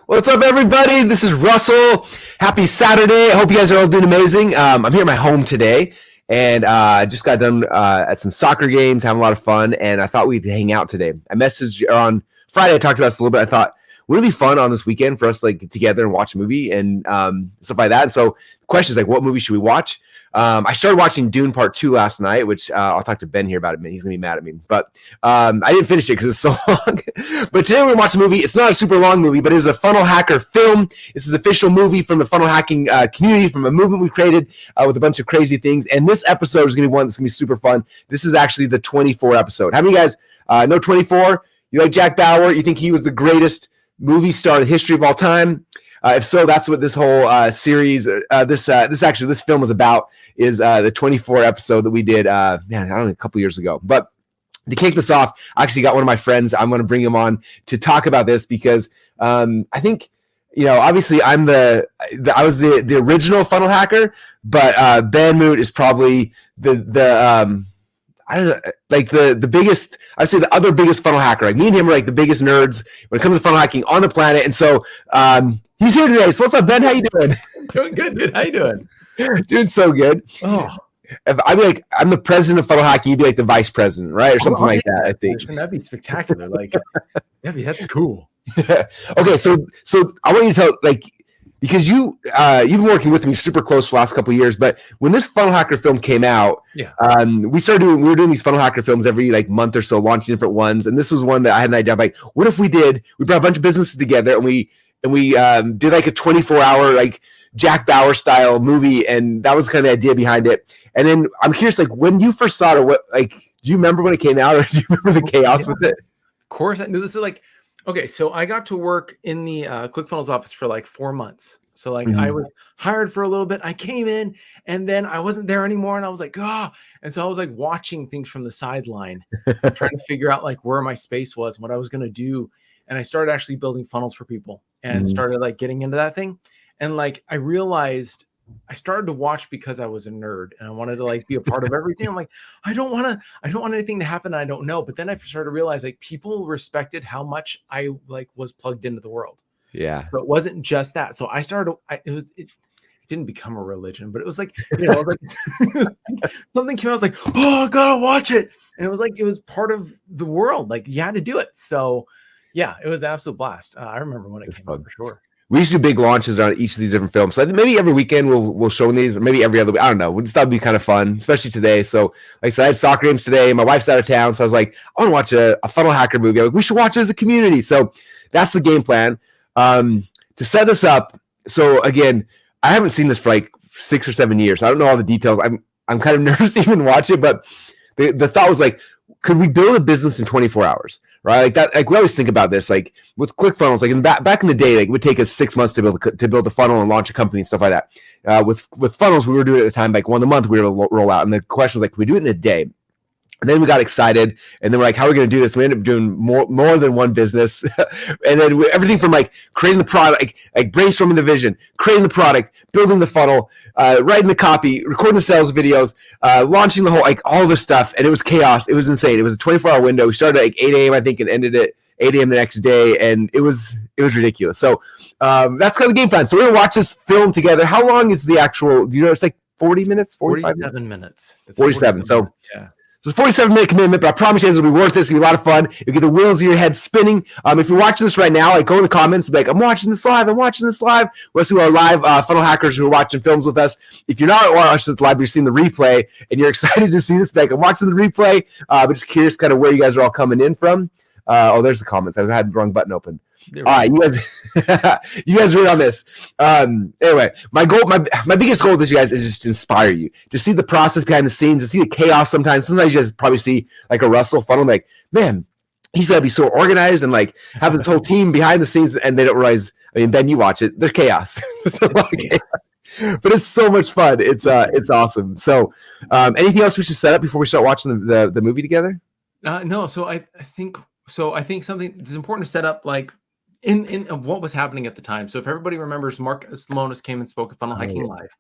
What's up, everybody? This is Russell. Happy Saturday. I hope you guys are all doing amazing. I'm here at my home today, and I just got done at some soccer games, having a lot of fun, and I thought we'd hang out today. I messaged on Friday. I talked about this a little bit. I thought, wouldn't it be fun on this weekend for us to get together and watch a movie and stuff like that? And so the question is, what movie should we watch? I started watching Dune Part 2 last night, which I'll talk to Ben here about it. He's going to be mad at me. But I didn't finish it because it was so long. But today we're going to watch a movie. It's not a super long movie, but it is a funnel hacker film. This is an official movie from the funnel hacking community, from a movement we created with a bunch of crazy things. And this episode is going to be one that's going to be super fun. This is actually the 24 episode. How many of you guys know 24? You like Jack Bauer? You think he was the greatest movie star in the history of all time? If so, that's what this whole series, this film was about, is the 24 episode that we did, I don't know, a couple years ago. But to kick this off, I actually got one of my friends. I'm going to bring him on to talk about this because I think, obviously I was the original funnel hacker, but Ben Moot is probably the I don't know, the biggest, I'd say the other biggest funnel hacker. Like me and him are the biggest nerds when it comes to funnel hacking on the planet. And so he's here today. So what's up, Ben? How you doing? Doing good, dude. How you doing? Doing so good. Oh, if I'm the president of funnel hacking, you'd be the vice president, right? Or something like that, I think. That'd be spectacular. That's cool. Okay, so I want you to tell, because you've been working with me super close for the last couple of years, but when this funnel hacker film came out, yeah, we were doing these funnel hacker films every month or so, launching different ones, and this was one that I had an idea of, what if we brought a bunch of businesses together and we did a 24-hour Jack Bauer style movie, and that was kind of the idea behind it. And then I'm curious, when you first saw it, what do you remember when it came out, or do you remember the chaos with it? Of course, I knew this is okay. So I got to work in the ClickFunnels office for 4 months. So I was hired for a little bit. I came in and then I wasn't there anymore, and I was and so I was watching things from the sideline, trying to figure out where my space was, what I was going to do. And I started actually building funnels for people and started getting into that thing. And I realized I started to watch because I was a nerd and I wanted to be a part of everything. I'm I don't want anything to happen I don't know. But then I started to realize people respected how much I was plugged into the world. Yeah. But it wasn't just that. So I started, it didn't become a religion, but it was something came out. I was oh, I gotta watch it. And it was part of the world. You had to do it. So yeah, it was an absolute blast. I remember when it came out for sure. We used to do big launches on each of these different films. So I think maybe every weekend we'll show these, or maybe every other week. I don't know. We just thought it'd be kind of fun, especially today. So I said, I had soccer games today. My wife's out of town. So I was I want to watch a funnel hacker movie. We should watch it as a community. So that's the game plan. To set this up. So again, I haven't seen this for 6 or 7 years. I don't know all the details. I'm kind of nervous to even watch it, but the thought was could we build a business in 24 hours, right? We always think about this, with ClickFunnels, back in the day, it would take us 6 months to build a funnel and launch a company and stuff like that. With funnels, we were doing it at the time, one a month we were to roll out. And the question was can we do it in a day? And then we got excited, and then we're how are we going to do this? We ended up doing more than one business. And then everything from creating the product, brainstorming the vision, creating the product, building the funnel, writing the copy, recording the sales videos, launching the whole, all this stuff. And it was chaos. It was insane. It was a 24-hour window. We started at 8 a.m., I think, and ended at 8 a.m. the next day. And it was ridiculous. So that's kind of the game plan. So we're going to watch this film together. How long is the actual, do you know, it's 40 minutes? 47 minutes. It's 47. So yeah. So it's a 47-minute commitment, but I promise you guys it'll be worth this. It'll be a lot of fun. You'll get the wheels of your head spinning. If you're watching this right now, go in the comments and be I'm watching this live. I'm watching this live. We'll see our live funnel hackers who are watching films with us. If you're not watching this live, you're seeing the replay, and you're excited to see this. I'm watching the replay, but just curious kind of where you guys are all coming in from. There's the comments. I had the wrong button open. All right, you guys read on this. Anyway, my biggest goal with this, you guys, is just to inspire you, to see the process behind the scenes, to see the chaos. Sometimes you guys probably see a Russell funnel, man, he's got to be so organized and have this whole team behind the scenes, and they don't realize. Ben, you watch it, there's chaos. It's a lot of chaos, but it's so much fun. It's awesome. So, anything else we should set up before we start watching the movie together? No. So I think something that's important to set up, in what was happening at the time. So if everybody remembers, Mark Simonis came and spoke at Funnel Hacking Live.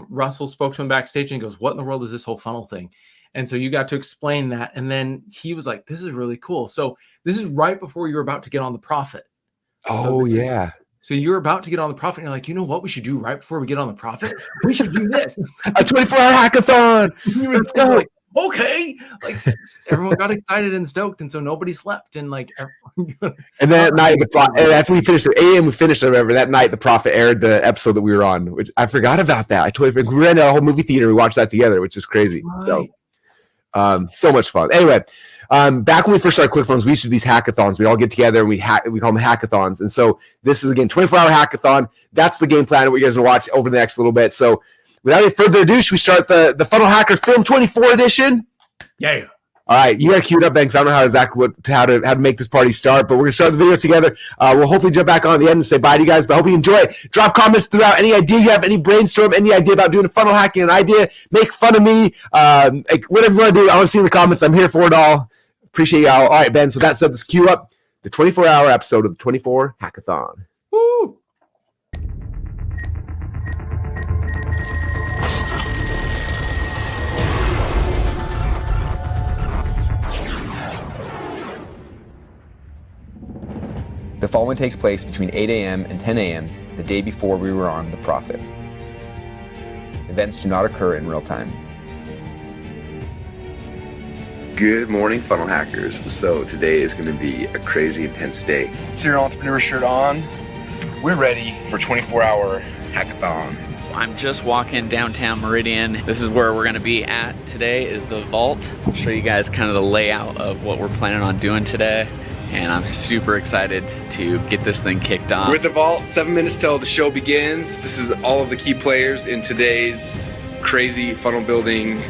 Russell spoke to him backstage and he goes, what in the world is this whole funnel thing? And so you got to explain that. And then he was this is really cool. So this is right before you were about to get on the Profit. Oh, yeah. So you're about to get on the Prophet, and you're like, you know what we should do right before we get on the Prophet? We should do this. A 24-hour hackathon. Let's go. Like, okay. Like everyone got excited and stoked, and so nobody slept. And like and then at night, after we finished at 8 a.m., we finished or whatever. That night, the Prophet aired the episode that we were on, which I forgot about that. I totally forgot. We ran to a whole movie theater. We watched that together, which is crazy. Right. So much fun. Anyway, back when we first started ClickFunnels, we used to do these hackathons. We'd all get together and we call them hackathons. And so this is, again, 24-hour hackathon. That's the game plan that you guys will watch over the next little bit. So without any further ado, should we start the Funnel Hacker Film 24 edition? Yeah. All right, you got to cue it up, Ben, because I don't know how to make this party start, but we're going to start the video together. We'll hopefully jump back on at the end and say bye to you guys, but I hope you enjoy it. Drop comments throughout. Any idea you have, any brainstorm, any idea about doing a funnel hacking, an idea, make fun of me, whatever you want to do, I want to see in the comments. I'm here for it all. Appreciate y'all. All right, Ben, so that said, let's cue up the 24-hour episode of the 24 Hackathon. Woo! The following takes place between 8 a.m. and 10 a.m. the day before we were on The Prophet. Events do not occur in real time. Good morning, funnel hackers. So today is going to be a crazy intense day. Serial entrepreneur shirt on. We're ready for 24-hour hackathon. I'm just walking downtown Meridian. This is where we're gonna be at today, is the vault. I'll show you guys kind of the layout of what we're planning on doing today. And I'm super excited to get this thing kicked off. We're at the vault, 7 minutes till the show begins. This is all of the key players in today's crazy funnel building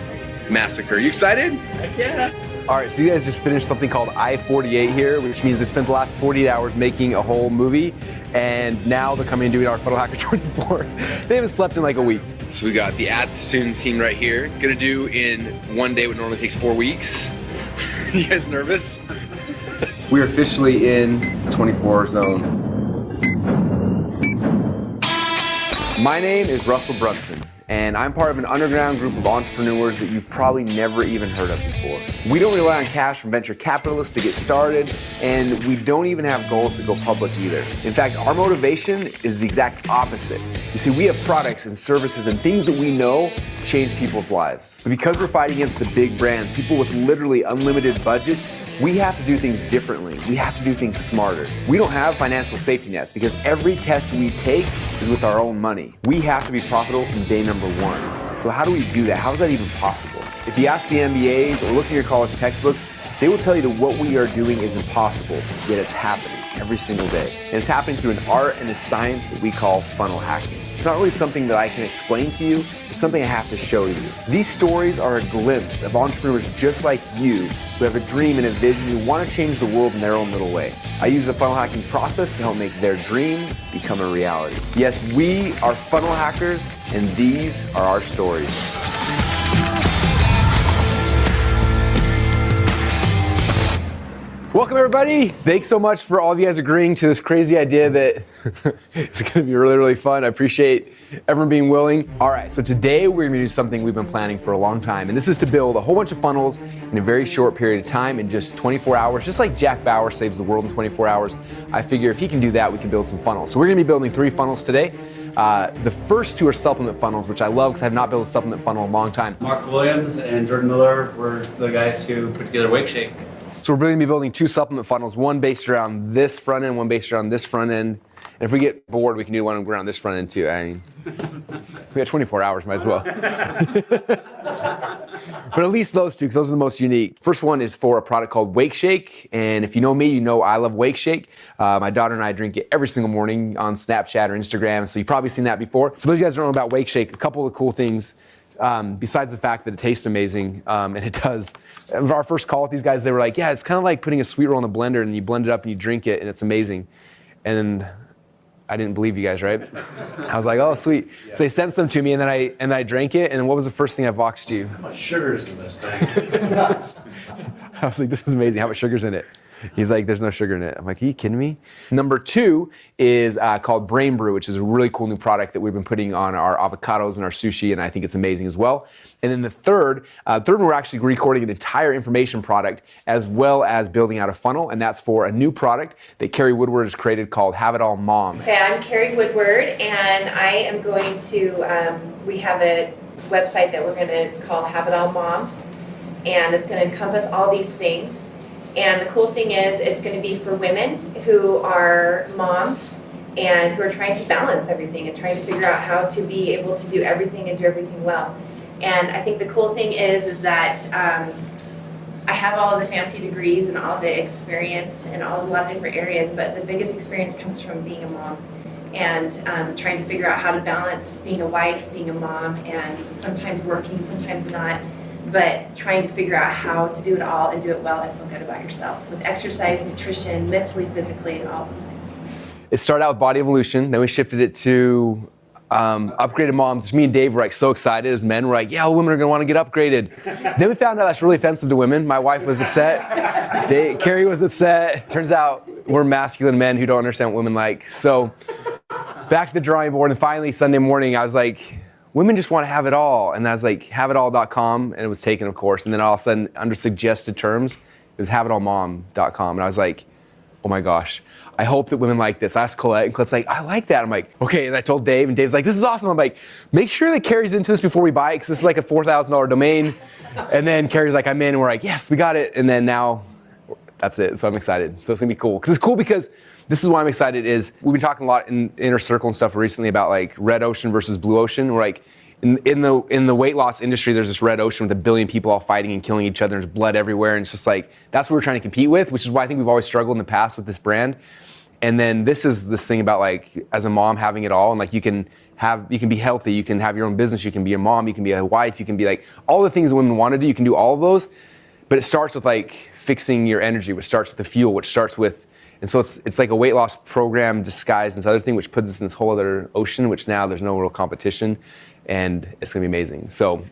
massacre. You excited? Heck yeah. All right, so you guys just finished something called I-48 here, which means they spent the last 48 hours making a whole movie, and now they're coming and doing our Funnel Hacker 24. They haven't slept in like a week. So we got the Ad Soon team right here. Gonna do in one day what normally takes 4 weeks. You guys nervous? We're officially in 24 zone. My name is Russell Brunson, and I'm part of an underground group of entrepreneurs that you've probably never even heard of before. We don't rely on cash from venture capitalists to get started, and we don't even have goals to go public either. In fact, our motivation is the exact opposite. You see, we have products and services and things that we know change people's lives. But because we're fighting against the big brands, people with literally unlimited budgets, we have to do things differently. We have to do things smarter. We don't have financial safety nets because every test we take is with our own money. We have to be profitable from day number one. So how do we do that? How is that even possible? If you ask the MBAs or look in your college textbooks, they will tell you that what we are doing is impossible, yet it's happening every single day. And it's happening through an art and a science that we call funnel hacking. It's not really something that I can explain to you, it's something I have to show you. These stories are a glimpse of entrepreneurs just like you who have a dream and a vision who want to change the world in their own little way. I use the funnel hacking process to help make their dreams become a reality. Yes, we are funnel hackers, and these are our stories. Welcome everybody. Thanks so much for all of you guys agreeing to this crazy idea that it's gonna be really, really fun. I appreciate everyone being willing. All right, so today we're gonna do something we've been planning for a long time, and this is to build a whole bunch of funnels in a very short period of time in just 24 hours. Just like Jack Bauer saves the world in 24 hours, I figure if he can do that, we can build some funnels. So we're gonna be building 3 funnels today. The first 2 are supplement funnels, which I love because I have not built a supplement funnel in a long time. Mark Williams and Jordan Miller were the guys who put together Wake Shake. So we're really gonna be building 2 supplement funnels, one based around this front end, one based around this front end. And if we get bored, we can do one around this front end too. I mean, we got 24 hours, might as well. But at least those 2, because those are the most unique. First one is for a product called Wake Shake. And if you know me, you know I love Wake Shake. My daughter and I drink it every single morning on Snapchat or Instagram. So you've probably seen that before. For those of you guys who don't know about Wake Shake, a couple of cool things. Besides the fact that it tastes amazing, and it does. Our first call with these guys, they were like, yeah, it's kind of like putting a sweet roll in a blender and you blend it up and you drink it and it's amazing. And I didn't believe you guys, right? I was like, oh, sweet. Yeah. So they sent some to me and then I drank it, and what was the first thing I voxed you? How much sugar's in this thing? I was like, this is amazing, how much sugar's in it. He's like, there's no sugar in it. I'm like, are you kidding me? Number 2 is called Brain Brew, which is a really cool new product that we've been putting on our avocados and our sushi, and I think it's amazing as well. And then the third we're actually recording an entire information product as well as building out a funnel, and that's for a new product that Carrie Woodward has created called Have It All Mom. Okay, I'm Carrie Woodward, and I am going to, we have a website that we're going to call Have It All Moms, and it's going to encompass all these things. And the cool thing is it's going to be for women who are moms and who are trying to balance everything and trying to figure out how to be able to do everything and do everything well. And I think the cool thing is that I have all of the fancy degrees and all the experience in a lot of different areas, but the biggest experience comes from being a mom and trying to figure out how to balance being a wife, being a mom, and sometimes working, sometimes not, but trying to figure out how to do it all and do it well and feel good about yourself with exercise, nutrition, mentally, physically, and all those things. It started out with Body Evolution, then we shifted it to upgraded moms. Me and Dave were like so excited as men. We're like, yeah, all women are gonna wanna get upgraded. Then we found out that's really offensive to women. My wife was upset. Carrie was upset. Turns out we're masculine men who don't understand what women like. So back to the drawing board, and finally Sunday morning I was like, women just want to have it all. And I was like, haveitall.com, and it was taken, of course. And then all of a sudden, under suggested terms, it was haveitallmom.com. And I was like, oh my gosh, I hope that women like this. I asked Colette, and Colette's like, I like that. I'm like, okay. And I told Dave, and Dave's like, this is awesome. I'm like, make sure that Carrie's into this before we buy it, because this is like a $4,000 domain. And then Carrie's like, I'm in, and we're like, yes, we got it. And then now, that's it. So I'm excited. So it's gonna be cool. Because it's cool because this is why I'm excited is we've been talking a lot in Inner Circle and stuff recently about like red ocean versus blue ocean. We're like, in the weight loss industry, there's this red ocean with 1 billion people all fighting and killing each other. There's blood everywhere. And it's just like, that's what we're trying to compete with, which is why I think we've always struggled in the past with this brand. And then this is this thing about like, as a mom having it all, and like you can be healthy, you can have your own business, you can be a mom, you can be a wife, you can be like all the things that women want to do, you can do all of those. But it starts with like fixing your energy, which starts with the fuel, which starts with, and so it's like a weight loss program disguised in this other thing, which puts us in this whole other ocean, which now there's no real competition, and it's gonna be amazing. So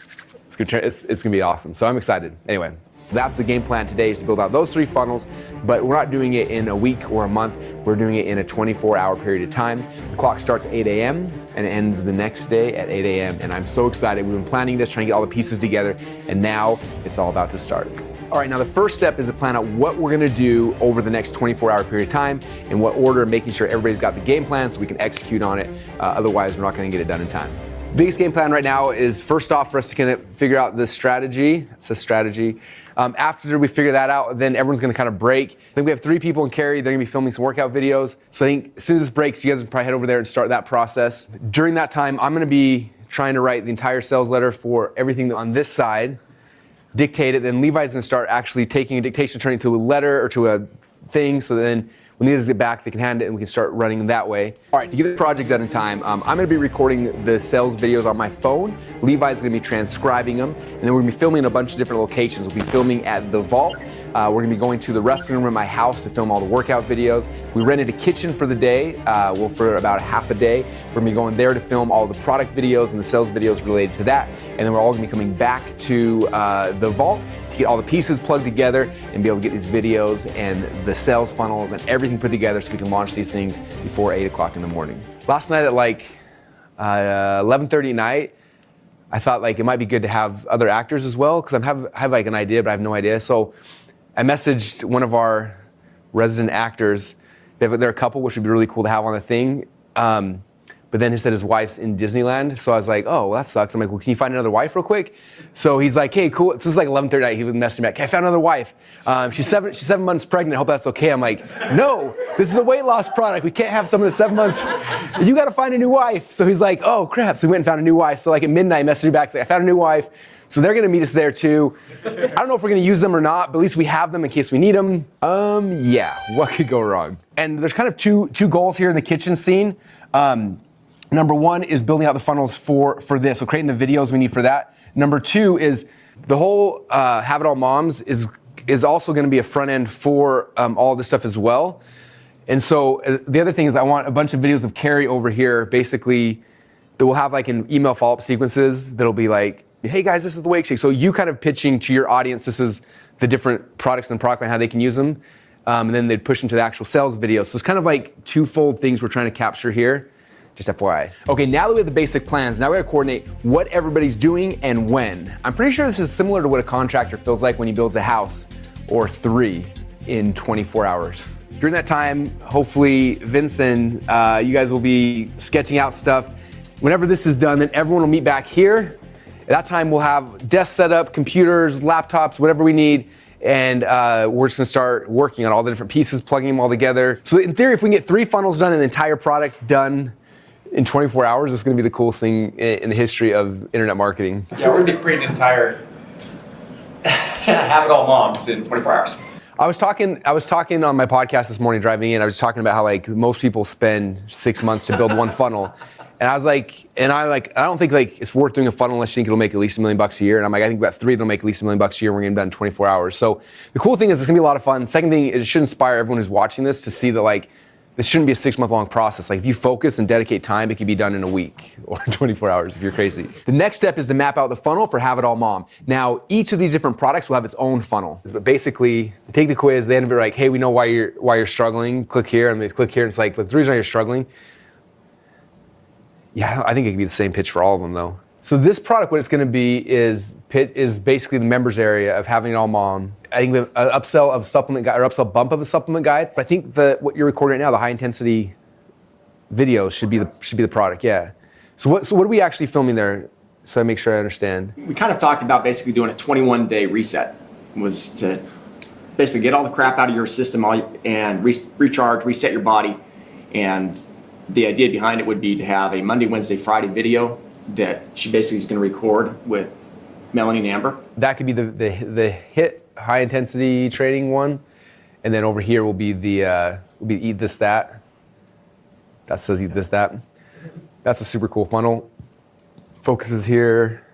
it's gonna be awesome. So I'm excited. Anyway, that's the game plan today, is to build out those 3 funnels, but we're not doing it in a week or a month. We're doing it in a 24-hour period of time. The clock starts at 8 a.m. and it ends the next day at 8 a.m. And I'm so excited. We've been planning this, trying to get all the pieces together, and now it's all about to start. All right, now the first step is to plan out what we're gonna do over the next 24-hour period of time, in what order, making sure everybody's got the game plan so we can execute on it. Otherwise, we're not gonna get it done in time. Biggest game plan right now is, first off, for us to kind of figure out the strategy. It's a strategy. After we figure that out, then everyone's gonna kind of break. I think we have 3 people in Carrie. They're gonna be filming some workout videos. So I think as soon as this breaks, you guys will probably head over there and start that process. During that time, I'm gonna be trying to write the entire sales letter for everything on this side, dictate it, then Levi's gonna start actually taking a dictation, turning it to a letter or to a thing, so then when these get back, they can hand it and we can start running that way. All right, to get the project done in time, I'm gonna be recording the sales videos on my phone. Levi's gonna be transcribing them, and then we're gonna be filming in a bunch of different locations. We'll be filming at the Vault. We're gonna be going to the wrestling room at my house to film all the workout videos. We rented a kitchen for the day, for about half a day. We're gonna be going there to film all the product videos and the sales videos related to that. And then we're all gonna be coming back to the Vault to get all the pieces plugged together and be able to get these videos and the sales funnels and everything put together so we can launch these things before 8 o'clock in the morning. Last night at like 11:30 at night, I thought like it might be good to have other actors as well, because I have like an idea, but I have no idea. So I messaged one of our resident actors. They're a couple, which would be really cool to have on the thing. But then he said his wife's in Disneyland. So I was like, oh, well, that sucks. I'm like, well, can you find another wife real quick? So he's like, hey, cool. So it's like 11:30 at night. He messaged me back, hey, I found another wife. She's 7 months pregnant. I hope that's okay. I'm like, no, this is a weight loss product. We can't have someone that's 7 months. You got to find a new wife. So he's like, oh, crap. So we went and found a new wife. So like at midnight, I messaged me back, saying, I found a new wife. So they're gonna meet us there too. I don't know if we're gonna use them or not, but at least we have them in case we need them. Yeah, what could go wrong? And there's kind of two goals here in the kitchen scene. Number 1 is building out the funnels for this, so creating the videos we need for that. Number 2 is the whole Have It All Moms is also gonna be a front end for all this stuff as well. And so the other thing is I want a bunch of videos of Carrie over here, basically, that will have like an email follow-up sequences that'll be like, hey guys, this is the Wake Shake. So you kind of pitching to your audience, this is the different products and product line, how they can use them. and then they'd push them to the actual sales video. So it's kind of like twofold things we're trying to capture here. Just FYI. Okay, now that we have the basic plans, now we gotta coordinate what everybody's doing and when. I'm pretty sure this is similar to what a contractor feels like when he builds a house or 3 in 24 hours. During that time, hopefully, Vincent, you guys will be sketching out stuff. Whenever this is done, then everyone will meet back here. At that time, we'll have desk set up, computers, laptops, whatever we need, and we're just gonna start working on all the different pieces, plugging them all together. So in theory, if we can get 3 funnels done and the entire product done in 24 hours, it's gonna be the coolest thing in the history of internet marketing. Yeah, we're gonna create an entire Have It All Moms in 24 hours. I was talking on my podcast this morning driving in. I was talking about how like most people spend 6 months to build one funnel. And I was like, I don't think like it's worth doing a funnel unless you think it'll make at least $1 million a year. And I'm like, I think about 3 that'll make at least $1 million a year. We're gonna be done in 24 hours. So the cool thing is it's gonna be a lot of fun. Second thing is it should inspire everyone who's watching this to see that like, this shouldn't be a 6-month long process. Like if you focus and dedicate time, it can be done in a week or 24 hours if you're crazy. The next step is to map out the funnel for Have It All Mom. Now, each of these different products will have its own funnel. But basically, take the quiz, the end of it, like, hey, we know why you're struggling. Click here, and they click here, and it's like, look, the reason why you're struggling. Yeah, I think it could be the same pitch for all of them though. So this product, what it's gonna be is basically the members area of Having It All Mom. I think the upsell of supplement guide or upsell bump of a supplement guide. But I think what you're recording right now, the high intensity videos should be the product. Yeah. So what are we actually filming there? So I make sure I understand. We kind of talked about basically doing a 21-day reset. Was to basically get all the crap out of your system and recharge, reset your body. And the idea behind it would be to have a Monday, Wednesday, Friday video that she basically is going to record with Melanie and Amber. That could be the HIT high intensity training one, and then over here will be the Eat This That. That says Eat This That. That's a super cool funnel. Focuses here.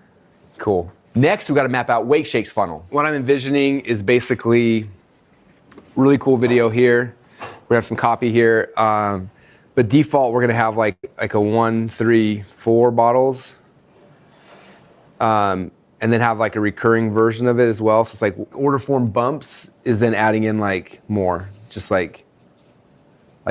Cool. Next, we got to map out Wake Shake's funnel. What I'm envisioning is basically really cool video here. We have some copy here. But default, we're gonna have like a 1, 3, 4 bottles, and then have like a recurring version of it as well. So it's like order form bumps is then adding in like more, just like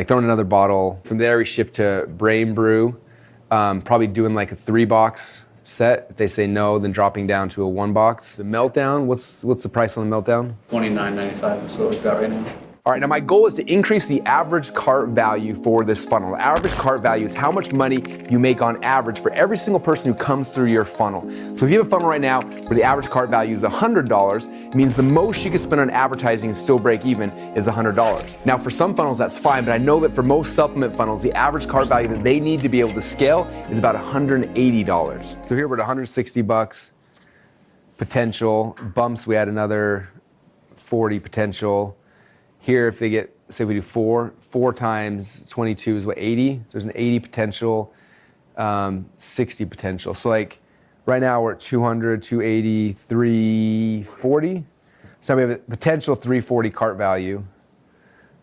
throwing another bottle. From there we shift to Brain Brew, probably doing like a 3-box set. If they say no, then dropping down to a 1-box. The Meltdown, what's the price on the Meltdown? $29.95. That's what we've got right now. All right, now my goal is to increase the average cart value for this funnel. The average cart value is how much money you make on average for every single person who comes through your funnel. So if you have a funnel right now where the average cart value is $100, it means the most you can spend on advertising and still break even is $100. Now for some funnels that's fine, but I know that for most supplement funnels, the average cart value that they need to be able to scale is about $180. So here we're at $160 potential. Bumps, we had another 40 potential. Here, if they get, say we do 4 times 22 is what, 80? There's an 80 potential, 60 potential. So like right now we're at 200, 280, 340. So we have a potential 340 cart value.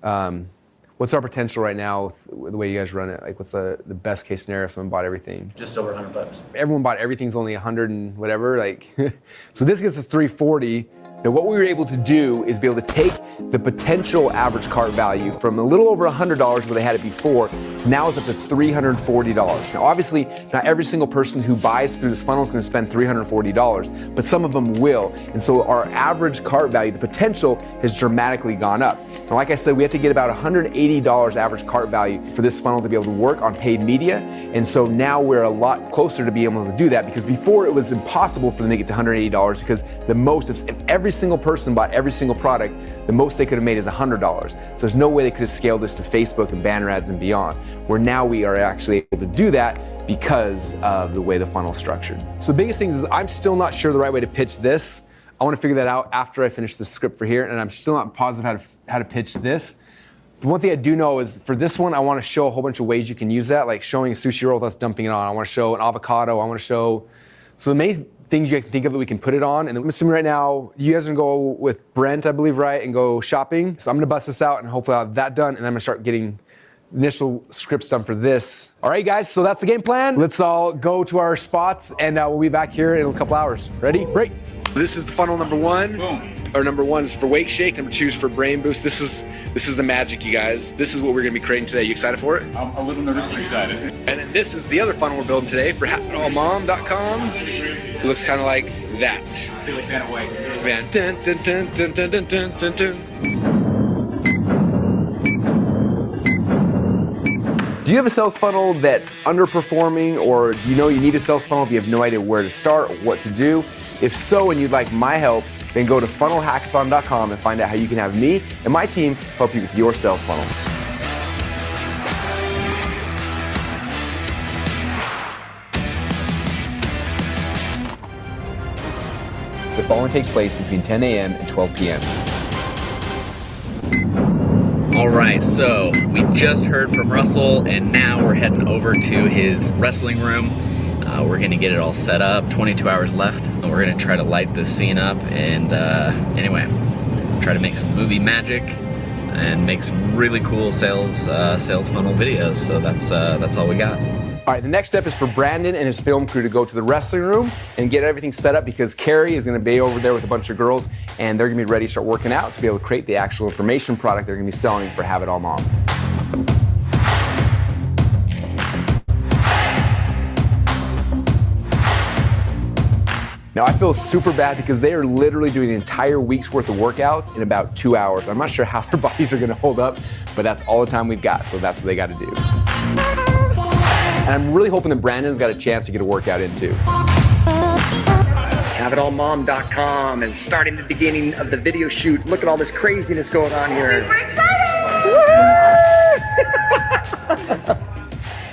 What's our potential right now with the way you guys run it? Like what's the best case scenario if someone bought everything? Just over $100. Everyone bought everything's only 100 and whatever. Like, so this gets us 340. Now what we were able to do is be able to take the potential average cart value from a little over $100 where they had it before, now it's up to $340. Now obviously, not every single person who buys through this funnel is going to spend $340, but some of them will. And so our average cart value, the potential, has dramatically gone up. Now like I said, we have to get about $180 average cart value for this funnel to be able to work on paid media. And so now we're a lot closer to being able to do that, because before it was impossible for them to get to $180 because the most, if every single person bought every single product, the most they could have made is $100. So there's no way they could have scaled this to Facebook and banner ads and beyond, where now we are actually able to do that because of the way the funnel is structured. So the biggest thing is I'm still not sure the right way to pitch this. I want to figure that out after I finish the script for here, and I'm still not positive how to pitch this. The one thing I do know is for this one, I want to show a whole bunch of ways you can use that, like showing a sushi roll that's dumping it on. I want to show an avocado. I want to show, so the main things you can think of that we can put it on. And I'm assuming right now, you guys are gonna go with Brent, I believe, right? And go shopping. So I'm gonna bust this out and hopefully I'll have that done. And I'm gonna start getting initial scripts done for this. All right, guys, so that's the game plan. Let's all go to our spots and we'll be back here in a couple hours. Ready? Break. This is the funnel number 1. Boom. or number 1 is for Wake Shake, number 2 is for Brain Boost. This is the magic, you guys. This is what we're gonna be creating today. You excited for it? I'm a little nervous but excited. And then this is the other funnel we're building today for HaveItAllMom.com. It looks kind of like that. I feel like Vanna White. Dun, dun, dun, dun, dun, dun, dun, dun, dun. Do you have a sales funnel that's underperforming, or do you know you need a sales funnel but you have no idea where to start or what to do? If so, and you'd like my help, then go to funnelhackathon.com and find out how you can have me and my team help you with your sales funnel. The following takes place between 10 a.m. and 12 p.m. All right, so we just heard from Russell, and now we're heading over to his wrestling room. We're gonna get it all set up, 22 hours left. We're gonna try to light this scene up and anyway, try to make some movie magic and make some really cool sales funnel videos. So that's all we got. All right, the next step is for Brandon and his film crew to go to the wrestling room and get everything set up, because Carrie is gonna be over there with a bunch of girls and they're gonna be ready to start working out to be able to create the actual information product they're gonna be selling for Have It All Mom. Now I feel super bad because they are literally doing an entire week's worth of workouts in about 2 hours. I'm not sure how their bodies are gonna hold up, but that's all the time we've got, so that's what they gotta do. And I'm really hoping that Brandon's got a chance to get a workout in too. HaveItAllMom.com is starting the beginning of the video shoot. Look at all this craziness going on here. Super excited!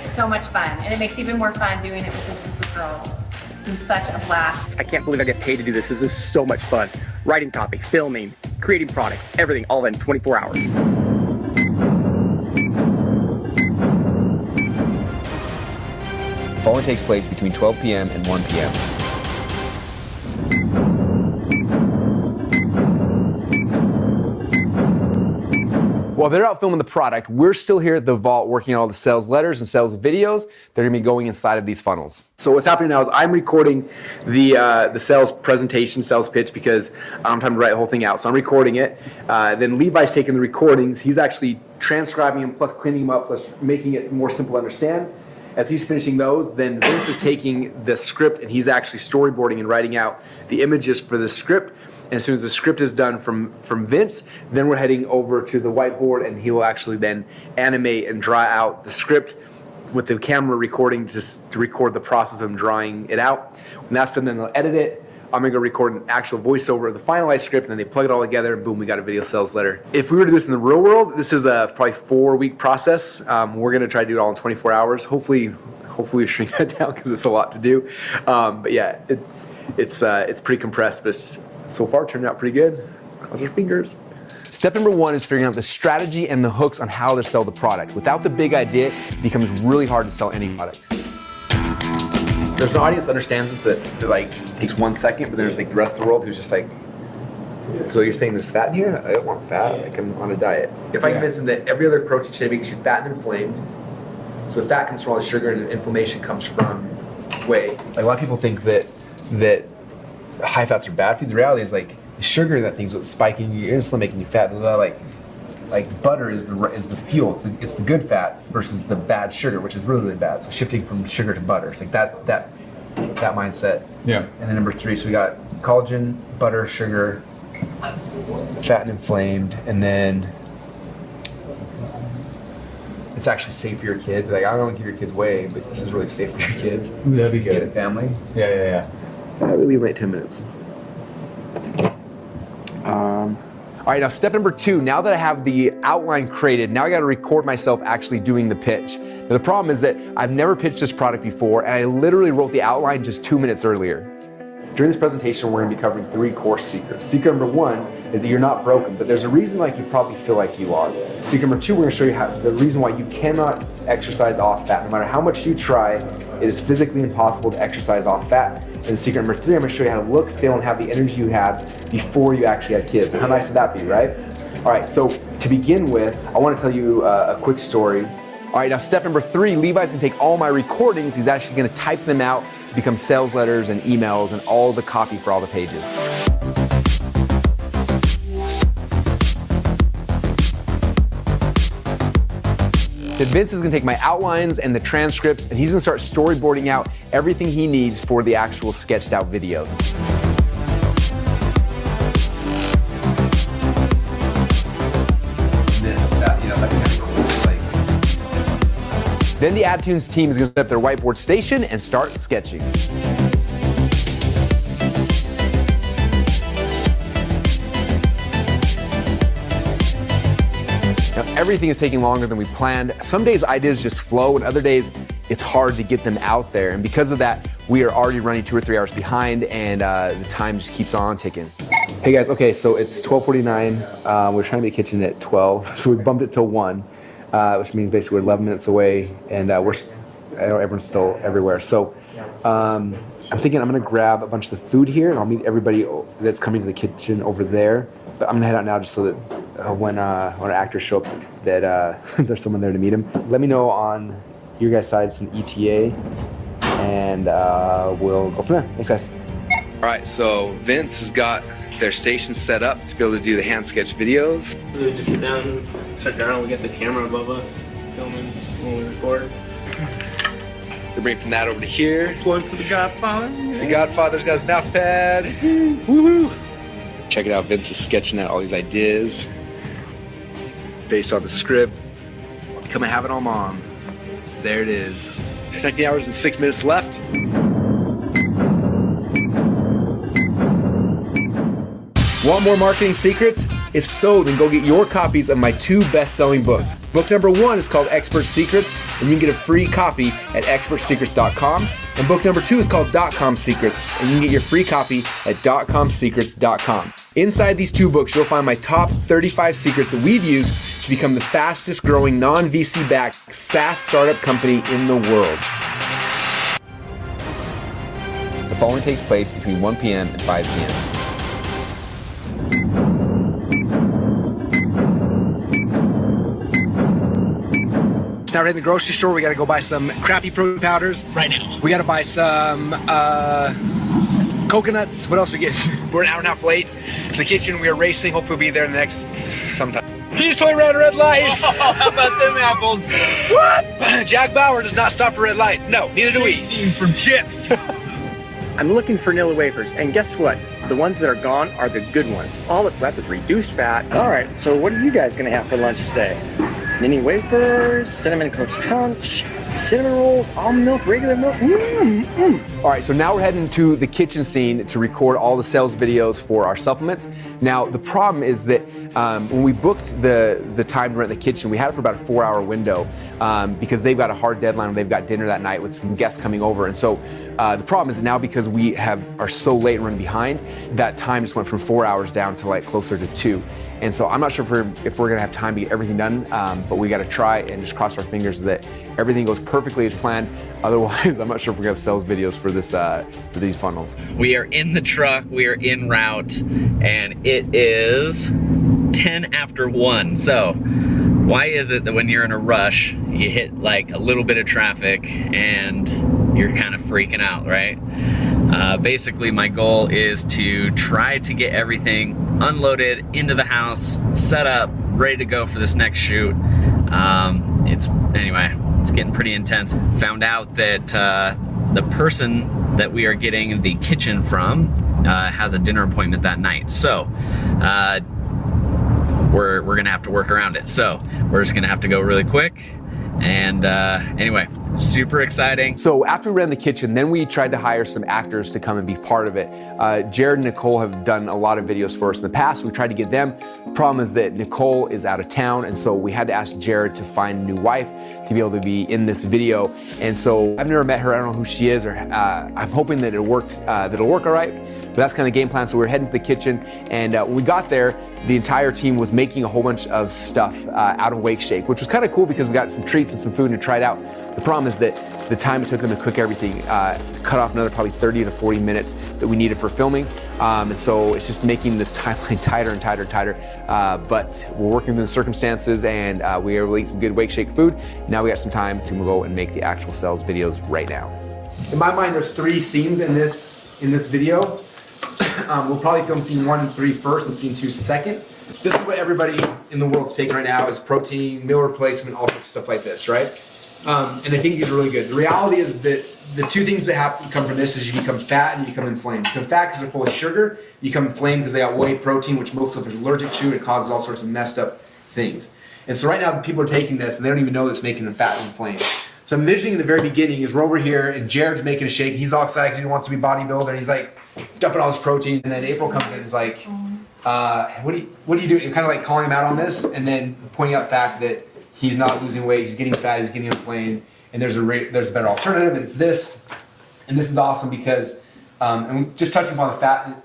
So much fun, and it makes even more fun doing it with this group of girls. It's been such a blast. I can't believe I get paid to do this. This is so much fun. Writing copy, filming, creating products, everything, all in 24 hours. The following takes place between 12 p.m. and 1 p.m. While they're out filming the product, we're still here at the vault working on all the sales letters and sales videos that are gonna be going inside of these funnels. So what's happening now is I'm recording the sales presentation, sales pitch, because I don't have time to write the whole thing out. So I'm recording it. Then Levi's taking the recordings. He's actually transcribing them, plus cleaning them up, plus making it more simple to understand. As he's finishing those, then Vince is taking the script and he's actually storyboarding and writing out the images for the script. And as soon as the script is done from Vince, then we're heading over to the whiteboard and he will actually then animate and draw out the script with the camera recording to record the process of him drawing it out. When that's done, then they'll edit it. I'm gonna go record an actual voiceover of the finalized script, and then they plug it all together, and boom, we got a video sales letter. If we were to do this in the real world, this is a probably 4-week process. We're gonna try to do it all in 24 hours. Hopefully we shrink that down because it's a lot to do. But yeah, it's pretty compressed, but so far turned out pretty good. Cross our fingers. Step number 1 is figuring out the strategy and the hooks on how to sell the product. Without the big idea, it becomes really hard to sell any product. There's an audience that understands this that like takes 1 second, but there's like the rest of the world who's just like, so you're saying there's fat in here? I don't want fat. Like I'm on a diet. If I convince them that every other protein shake makes you fat and inflamed, so the fat comes from all the sugar and inflammation comes from whey. Like a lot of people think that high fats are bad for you. The reality is like the sugar in that thing's what's spiking your insulin, making you fat. Like butter is the fuel. It's the good fats versus the bad sugar, which is really, really bad. So shifting from sugar to butter. It's like that mindset. Yeah. And then number 3, so we got collagen, butter, sugar, fat and inflamed, and then it's actually safe for your kids. Like I don't want to give your kids whey, but this is really safe for your kids. Ooh, that'd be good. Get a family. Yeah. We leave like 10 minutes. All right, now step number 2, now that I have the outline created, now I gotta record myself actually doing the pitch. Now the problem is that I've never pitched this product before, and I literally wrote the outline just 2 minutes earlier. During this presentation, we're gonna be covering 3 core secrets. Secret number 1 is that you're not broken, but there's a reason like you probably feel like you are. Secret number 2, we're gonna show you the reason why you cannot exercise off fat. No matter how much you try, it is physically impossible to exercise off fat. And secret number 3, I'm gonna show you how to look, feel, and have the energy you had before you actually had kids. And how nice would that be, right? All right, so to begin with, I wanna tell you a quick story. All right, now step number 3, Levi's gonna take all my recordings, he's actually gonna type them out, become sales letters and emails and all the copy for all the pages. Then Vince is gonna take my outlines and the transcripts, and he's gonna start storyboarding out everything he needs for the actual sketched out videos. Then the AdTunes team is gonna set up their whiteboard station and start sketching. Now, everything is taking longer than we planned. Some days ideas just flow, and other days it's hard to get them out there. And because of that, we are already running 2 or 3 hours behind, and the time just keeps on ticking. Hey guys, okay, so it's 12:49. We're trying to be in the kitchen at 12, so we bumped it till 1. Which means basically we're 11 minutes away, and I know everyone's still everywhere. So I'm thinking I'm gonna grab a bunch of the food here, and I'll meet everybody that's coming to the kitchen over there. But I'm gonna head out now just so that when our actors show up, that there's someone there to meet him. Let me know on your guys' side some ETA, and we'll go from there. Thanks, guys. All right, so Vince has got their station set up to be able to do the hand sketch videos. We just sit down, start down, we get the camera above us, filming when we record. They bring from that over to here. Plug for the Godfather. The Godfather's got his mouse pad. Woohoo! Check it out, Vince is sketching out all these ideas based on the script. Come and have it all, Mom. There it is. 19 hours and 6 minutes left. Want more marketing secrets? If so, then go get your copies of my 2 best-selling books. Book number 1 is called Expert Secrets, and you can get a free copy at expertsecrets.com. And book number 2 is called .com Secrets, and you can get your free copy at .comsecrets.com. Inside these 2 books, you'll find my top 35 secrets that we've used to become the fastest growing non-VC-backed SaaS startup company in the world. The following takes place between 1 p.m. and 5 p.m. Now we're in the grocery store. We gotta go buy some crappy protein powders. Right now. We gotta buy some coconuts. What else are we getting? We're an hour and a half late to the kitchen. We are racing. Hopefully we'll be there in the next sometime. He just totally ran a red light. Oh, how about them apples? What? Jack Bauer does not stop for red lights. No, neither do we. Chasing from chips. I'm looking for vanilla wafers, and guess what? The ones that are gone are the good ones. All that's left is reduced fat. All right, so what are you guys gonna have for lunch today? Mini wafers, cinnamon toast crunch, cinnamon rolls, almond milk, regular milk. All right, so now we're heading to the kitchen scene to record all the sales videos for our supplements. Now, the problem is that when we booked the time to rent the kitchen, we had it for about a 4-hour window because they've got a hard deadline. They've got dinner that night with some guests coming over. And so the problem is that now because we are so late and running behind, that time just went from 4 hours down to like closer to 2. And so I'm not sure if we're gonna have time to get everything done, but we gotta try and just cross our fingers that everything goes perfectly as planned. Otherwise, I'm not sure if we're gonna have sales videos for this for these funnels. We are in the truck, we are en route, and it is 10 after 1. So why is it that when you're in a rush, you hit like a little bit of traffic and you're kind of freaking out, right? Basically, my goal is to try to get everything unloaded into the house, set up, ready to go for this next shoot. It's getting pretty intense. Found out that the person that we are getting the kitchen from has a dinner appointment that night. So we're gonna have to work around it. So we're just gonna have to go really quick. And anyway, super exciting. So after we ran the kitchen, then we tried to hire some actors to come and be part of it. Jared and Nicole have done a lot of videos for us in the past. We tried to get them. Problem is that Nicole is out of town, and so we had to ask Jared to find a new wife to be able to be in this video. And so I've never met her. I don't know who she is, or I'm hoping that it'll work all right. But that's kind of the game plan. So we're heading to the kitchen, and when we got there, the entire team was making a whole bunch of stuff out of Wake Shake, which was kind of cool because we got some treats and some food and tried out. The problem is that the time it took them to cook everything cut off another probably 30 to 40 minutes that we needed for filming. And so it's just making this timeline tighter and tighter and tighter. But we're working within the circumstances, and we were able to eat some good Wake Shake food. Now we got some time to go and make the actual sales videos right now. In my mind, there's 3 scenes in this video. We'll probably film scene 1 and 3 first and scene 2 second. This is what everybody in the world's taking right now is protein, meal replacement, all sorts of stuff like this, right? And they think it's really good. The reality is that the two things that happen come from this is you become fat and you become inflamed. You become fat because they're full of sugar. You become inflamed because they got whey protein, which most of us are allergic to. It causes all sorts of messed up things. And so right now people are taking this and they don't even know that it's making them fat and inflamed. So I'm envisioning in the very beginning is we're over here and Jared's making a shake. He's all excited because he wants to be a bodybuilder and he's like dumping all this protein. And then April comes in and is like, what are you doing? You're kind of like calling him out on this and then pointing out the fact that he's not losing weight, he's getting fat, he's getting inflamed, and there's a better alternative, and it's this. And this is awesome because, and just touching upon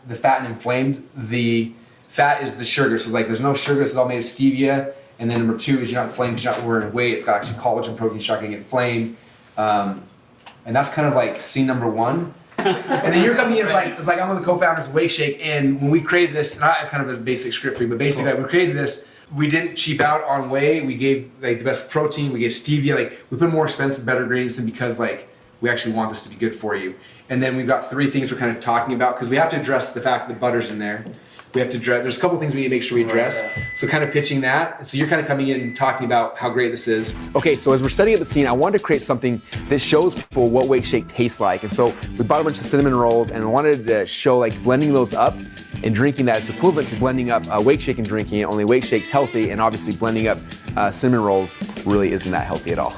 the fat and inflamed, the fat is the sugar. So like there's no sugar, this is all made of stevia. And then number two is you're not inflamed, you're not wearing weight, it's got actually collagen protein, you're not gonna get inflamed. And that's kind of like scene number one. And then you're coming in, it's like I'm one of the co-founders of Wake Shake, and when we created this, and I have kind of a basic script for you, but basically like, we created this, we didn't cheap out on whey, we gave like the best protein, we gave stevia, like we put more expensive, better ingredients in because like we actually want this to be good for you. And then we've got three things we're kind of talking about because we have to address the fact that butter's in there. We have to address, there's a couple things we need to make sure we address. So kind of pitching that. So you're kind of coming in and talking about how great this is. Okay, so as we're setting up the scene, I wanted to create something that shows people what Wake Shake tastes like. And so we bought a bunch of cinnamon rolls and I wanted to show like blending those up and drinking that. It's equivalent to blending up Wake Shake and drinking it, only Wake Shake's healthy, and obviously blending up cinnamon rolls really isn't that healthy at all.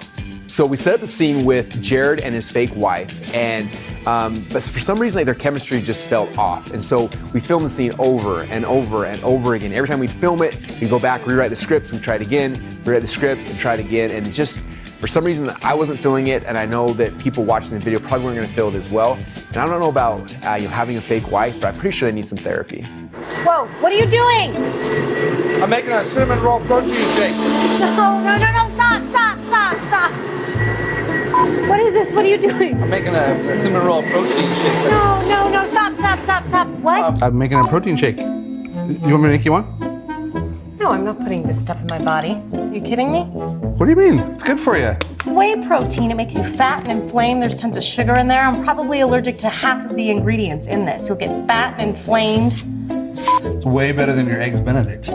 So we set up the scene with Jared and his fake wife, and but for some reason like their chemistry just felt off. And so we filmed the scene over and over and over again. Every time we film it, we go back, rewrite the scripts, we try it again, rewrite the scripts, and try it again. And just for some reason I wasn't feeling it, and I know that people watching the video probably weren't gonna feel it as well. And I don't know about having a fake wife, but I'm pretty sure they need some therapy. Whoa, what are you doing? I'm making a cinnamon roll protein shake. No, stop. What is this? What are you doing? I'm making a cinnamon roll protein shake. No, stop. What? I'm making a protein shake. You want me to make you one? No, I'm not putting this stuff in my body. Are you kidding me? What do you mean? It's good for you. It's whey protein. It makes you fat and inflamed. There's tons of sugar in there. I'm probably allergic to half of the ingredients in this. You'll get fat and inflamed. It's way better than your Eggs Benedict.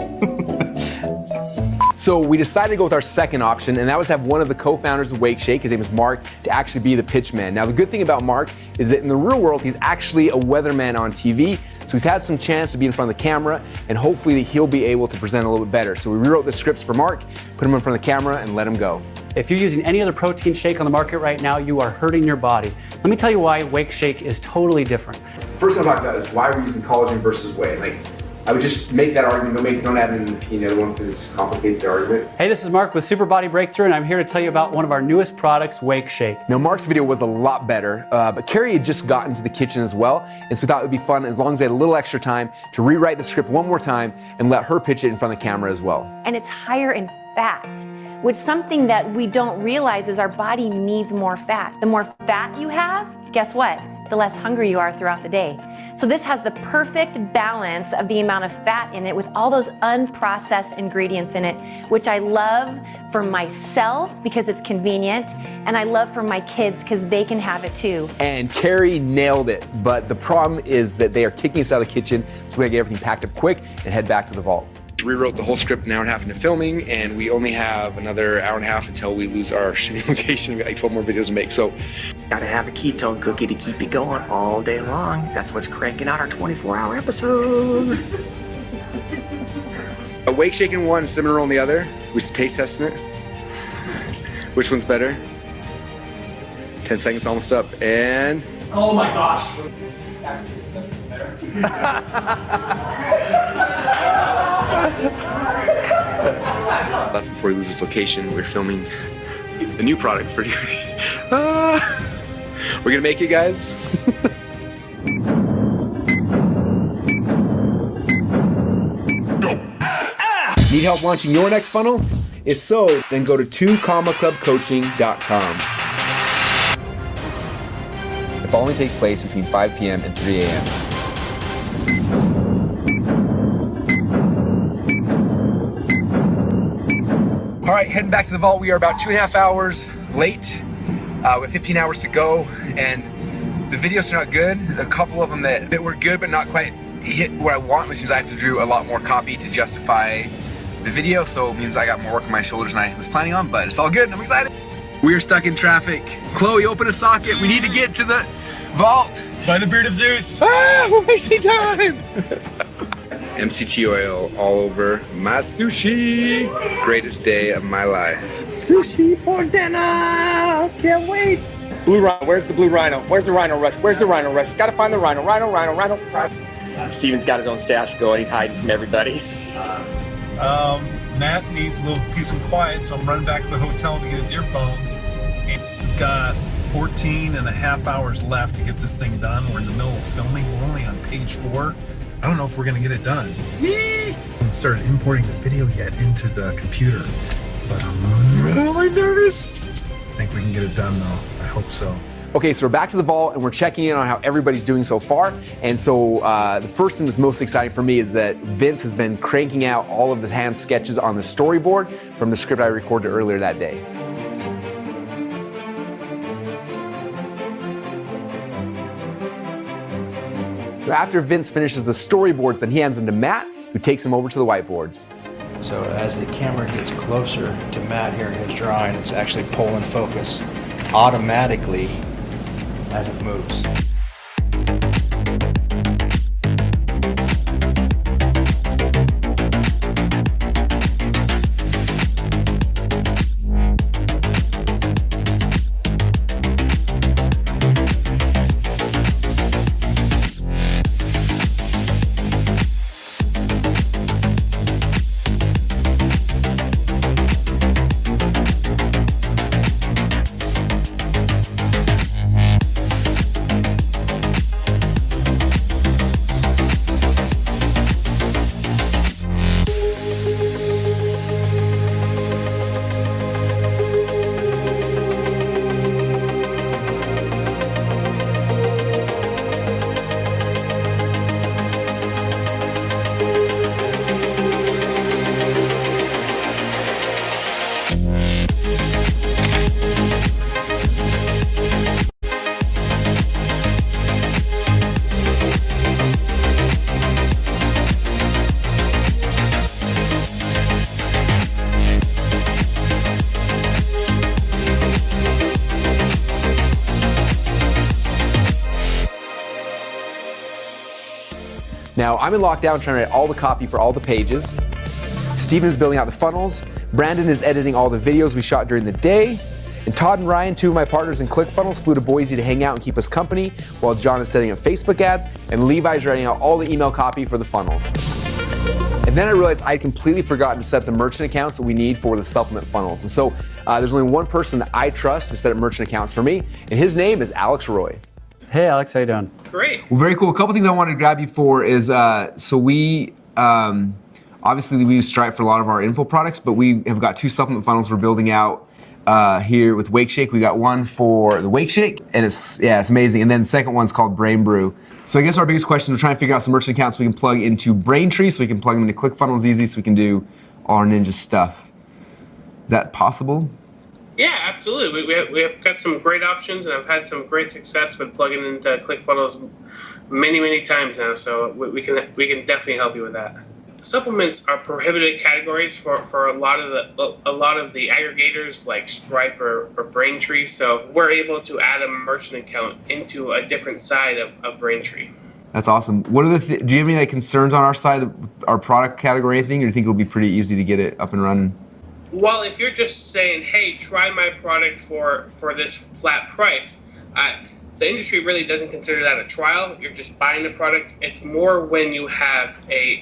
So we decided to go with our second option, and that was to have one of the co-founders of Wake Shake, his name is Mark, to actually be the pitch man. Now the good thing about Mark is that in the real world, he's actually a weatherman on TV, so he's had some chance to be in front of the camera, and hopefully he'll be able to present a little bit better. So we rewrote the scripts for Mark, put him in front of the camera, and let him go. If you're using any other protein shake on the market right now, you are hurting your body. Let me tell you why Wake Shake is totally different. First thing I'll talk about is why we're using collagen versus whey. Like, I would just make that argument, don't add in the other ones because it just complicates the argument. Hey, this is Mark with Super Body Breakthrough, and I'm here to tell you about one of our newest products, Wake Shake. Now, Mark's video was a lot better, but Carrie had just gotten to the kitchen as well, and so we thought it would be fun as long as we had a little extra time to rewrite the script one more time and let her pitch it in front of the camera as well. And it's higher in fat, which something that we don't realize is our body needs more fat. The more fat you have, guess what? The less hungry you are throughout the day. So this has the perfect balance of the amount of fat in it with all those unprocessed ingredients in it, which I love for myself because it's convenient, and I love for my kids because they can have it too. And Carrie nailed it, but the problem is that they are kicking us out of the kitchen, so we gotta get everything packed up quick and head back to the vault. Rewrote the whole script an hour and a half into filming, and we only have another hour and a half until we lose our shooting location. We've got like 12 more videos to make, so. Gotta have a ketone cookie to keep you going all day long. That's what's cranking out our 24-hour episode. A Wake Shake in one, cinnamon roll in the other. We should taste testing it. Which one's better? 10 seconds almost up, and. Oh my gosh. Left before he loses location, we're filming a new product for you. We're gonna make it, guys. Need help launching your next funnel? If so, then go to 2comaclubcoaching.com. The following takes place between 5 p.m. and 3 a.m. All right, heading back to the vault. We are about 2.5 hours late. We have 15 hours to go, and the videos are not good. A couple of them that were good, but not quite hit where I want, which means I have to do a lot more copy to justify the video, so it means I got more work on my shoulders than I was planning on, but it's all good and I'm excited. We are stuck in traffic. Chloe, open a socket. We need to get to the vault. By the beard of Zeus. Ah, we're wasting time. MCT oil all over my sushi. Greatest day of my life. Sushi for dinner! Can't wait! Blue Rhino, where's the Blue Rhino? Where's the Rhino Rush? Where's the Rhino Rush? Gotta find the Rhino. Steven's got his own stash going. He's hiding from everybody. Matt needs a little peace and quiet, so I'm running back to the hotel to get his earphones. And we've got 14 and a half hours left to get this thing done. We're in the middle of filming. We're only on page 4. I don't know if we're gonna get it done. I haven't started importing the video yet into the computer, but I'm really nervous. I think we can get it done though. I hope so. Okay, so we're back to the vault and we're checking in on how everybody's doing so far. And so the first thing that's most exciting for me is that Vince has been cranking out all of the hand sketches on the storyboard from the script I recorded earlier that day. After Vince finishes the storyboards, then he hands them to Matt, who takes them over to the whiteboards. So as the camera gets closer to Matt here in his drawing, it's actually pulling focus automatically as it moves. Now, I'm in lockdown trying to write all the copy for all the pages. Steven is building out the funnels. Brandon is editing all the videos we shot during the day. And Todd and Ryan, two of my partners in ClickFunnels, flew to Boise to hang out and keep us company, while John is setting up Facebook ads, and Levi's writing out all the email copy for the funnels. And then I realized I'd completely forgotten to set the merchant accounts that we need for the supplement funnels. And so there's only one person that I trust to set up merchant accounts for me, and his name is Alex Roy. Hey Alex, how you doing? Great. Well, very cool. A couple things I wanted to grab you for is, so we, obviously we use Stripe for a lot of our info products, but we have got 2 supplement funnels we're building out here with Wake Shake. We got one for the Wake Shake, and it's amazing. And then the second one's called Brain Brew. So I guess our biggest question is we're trying to figure out some merchant accounts we can plug into Braintree, so we can plug them into ClickFunnels easy, so we can do all our ninja stuff. Is that possible? Yeah, absolutely. We have got some great options, and I've had some great success with plugging into ClickFunnels many times now. So we can definitely help you with that. Supplements are prohibited categories for a lot of the aggregators like Stripe or Braintree. So we're able to add a merchant account into a different side of Braintree. That's awesome. What are do you have any concerns on our side of our product category or anything, or do you think it'll be pretty easy to get it up and running? Well, if you're just saying, hey, try my product for this flat price, the industry really doesn't consider that a trial. You're just buying the product. It's more when you have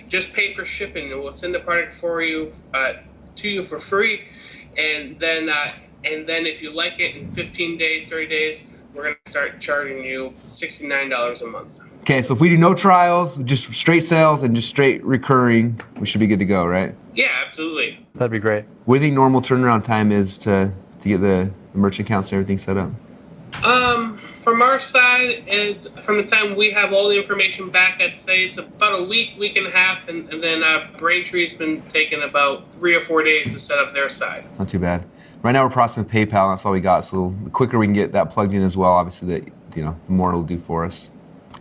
just pay for shipping, and we'll send the product for you to you for free, and then if you like it in 15 days, 30 days, we're going to start charging you $69 a month. Okay, so if we do no trials, just straight sales and just straight recurring, we should be good to go, right? Yeah, absolutely. That'd be great. What do you think normal turnaround time is to get the merchant accounts and everything set up? From our side, it's from the time we have all the information back, I'd say it's about a week and a half, and then Braintree's been taking about 3 or 4 days to set up their side. Not too bad. Right now we're processing with PayPal, that's all we got. So the quicker we can get that plugged in as well, obviously, the more it'll do for us.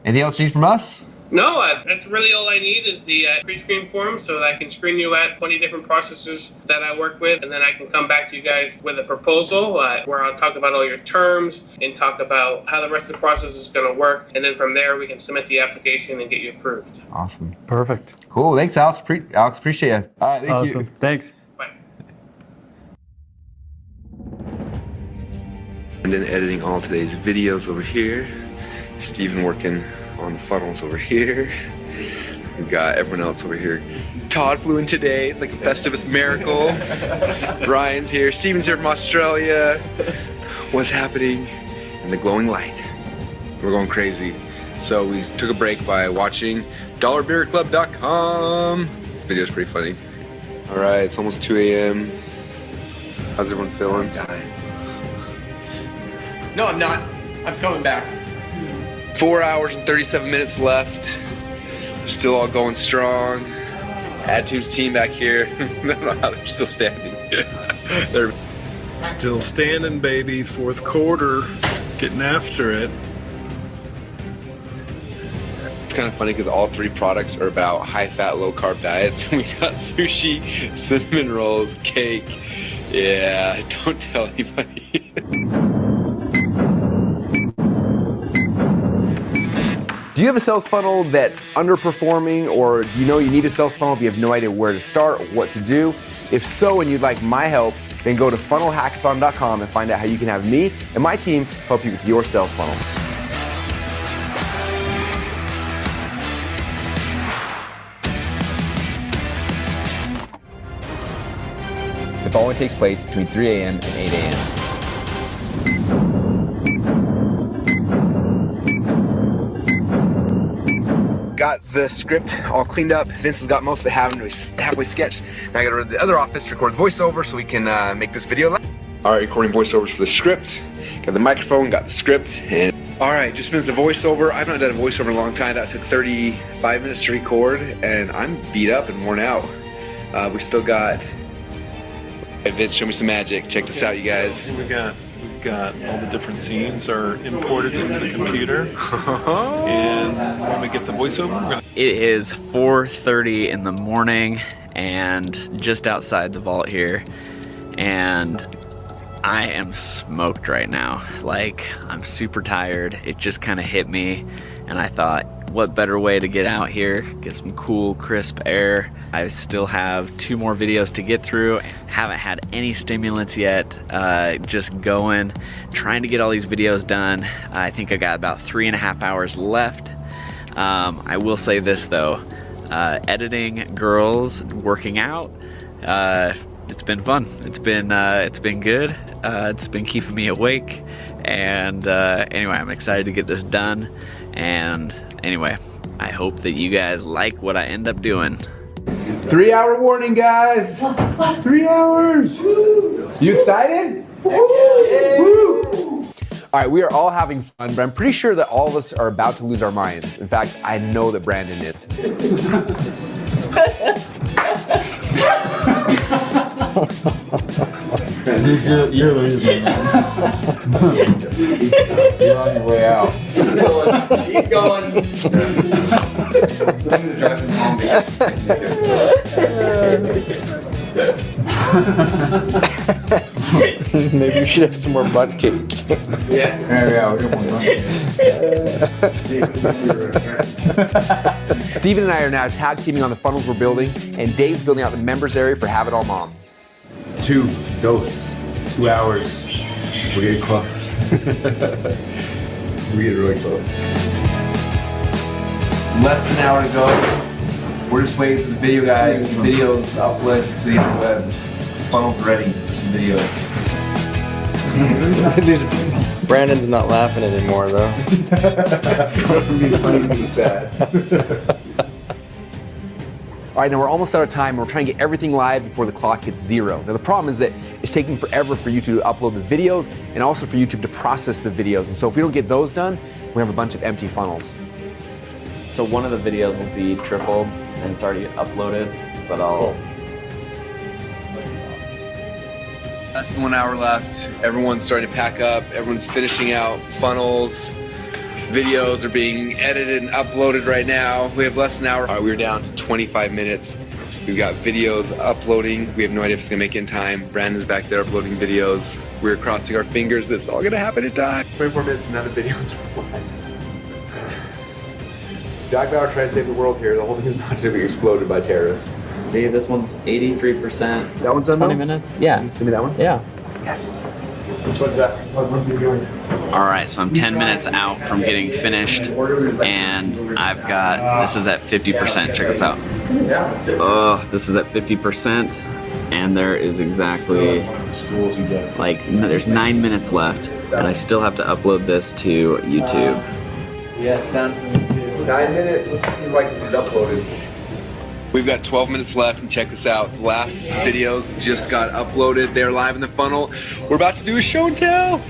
Anything else you need from us? No, that's really all I need is the pre-screen form so that I can screen you at 20 different processors that I work with, and then I can come back to you guys with a proposal where I'll talk about all your terms and talk about how the rest of the process is going to work, and then from there we can submit the application and get you approved. Awesome. Perfect. Cool. Thanks, Alex. Alex, appreciate you. All right, thank Awesome. you. Thanks. And then editing all today's videos over here. Steven working on the funnels over here. We got everyone else over here. Todd flew in today. It's like a Festivus miracle. Ryan's here. Steven's here from Australia. What's happening? And the glowing light. We're going crazy. So we took a break by watching $beerclub.com. This video's pretty funny. All right, it's almost 2 a.m. How's everyone feeling? No, I'm not. I'm coming back. 4 hours and 37 minutes left. We're still all going strong. Attitude's team back here. I don't know how they're still standing. They're Still standing, baby. Fourth quarter. Getting after it. It's kind of funny because all three products are about high-fat, low-carb diets. We got sushi, cinnamon rolls, cake. Yeah, don't tell anybody. Do you have a sales funnel that's underperforming, or do you know you need a sales funnel but you have no idea where to start or what to do? If so, and you'd like my help, then go to funnelhackathon.com and find out how you can have me and my team help you with your sales funnel. The following takes place between 3 a.m. and 8 a.m. Got the script all cleaned up. Vince has got most of it halfway sketched. Now I gotta run to the other office to record the voiceover so we can make this video live. All right, recording voiceovers for the script. Got the microphone, got the script, and all right, just finished the voiceover. I've not done a voiceover in a long time. That took 35 minutes to record, and I'm beat up and worn out. We still got. Hey, Vince, show me some magic. Check this out, you guys. Here we've got all the different scenes are imported into the computer. And when we get the voiceover, we're gonna... It is 4:30 in the morning and just outside the vault here, and I am smoked right now. Like, I'm super tired. It just kind of hit me, and I thought, what better way to get out here, get some cool, crisp air. I still have 2 more videos to get through. Haven't had any stimulants yet. Just going, trying to get all these videos done. I think I got about 3.5 hours left. I will say this though, editing girls working out, it's been fun. It's been good. It's been keeping me awake. And anyway, I'm excited to get this done. And anyway, I hope that you guys like what I end up doing. 3 hour warning, guys. 3 hours. You excited? Woo! All right, we are all having fun, but I'm pretty sure that all of us are about to lose our minds. In fact, I know that Brandon is. You're losing, man. You're on your way out. Keep going. Maybe you should have some more butt cake. Yeah, we don't want Steven and I are now tag teaming on the funnels we're building, and Dave's building out the members area for Have It All Mom. 2 hours. We're getting close. We're getting really close. Less than an hour to go. We're just waiting for the video guys. Videos uploaded to the interwebs. Funnel's ready for some videos. Brandon's not laughing anymore though. All right, now we're almost out of time. We're trying to get everything live before the clock hits 0. Now the problem is that it's taking forever for YouTube to upload the videos and also for YouTube to process the videos. And so if we don't get those done, we have a bunch of empty funnels. So one of the videos will be tripled and it's already uploaded, but I'll... Less than 1 hour left. Everyone's starting to pack up. Everyone's finishing out funnels. Videos are being edited and uploaded right now. We have less than an hour. All right, we're down to 25 minutes. We've got videos uploading. We have no idea if it's gonna make it in time. Brandon's back there uploading videos. We're crossing our fingers that it's all gonna happen in time. 24 minutes and none of the videos are live. Jack Bauer trying to save the world here. The whole thing's about to be exploded by terrorists. See, this one's 83%. That one's done 20 though? minutes? Yeah. Send me that one? Yeah. Yes. Which one's that? What are you doing? All right, so I'm 10 minutes out from getting finished, and I've got, this is at 50%, check this out. Oh, this is at 50%, and there is exactly, like, there's 9 minutes left, and I still have to upload this to YouTube. Yeah, it's down to 9 minutes. Looks like this is uploaded. We've got 12 minutes left, and check this out. The last videos just got uploaded. They're live in the funnel. We're about to do a show and tell.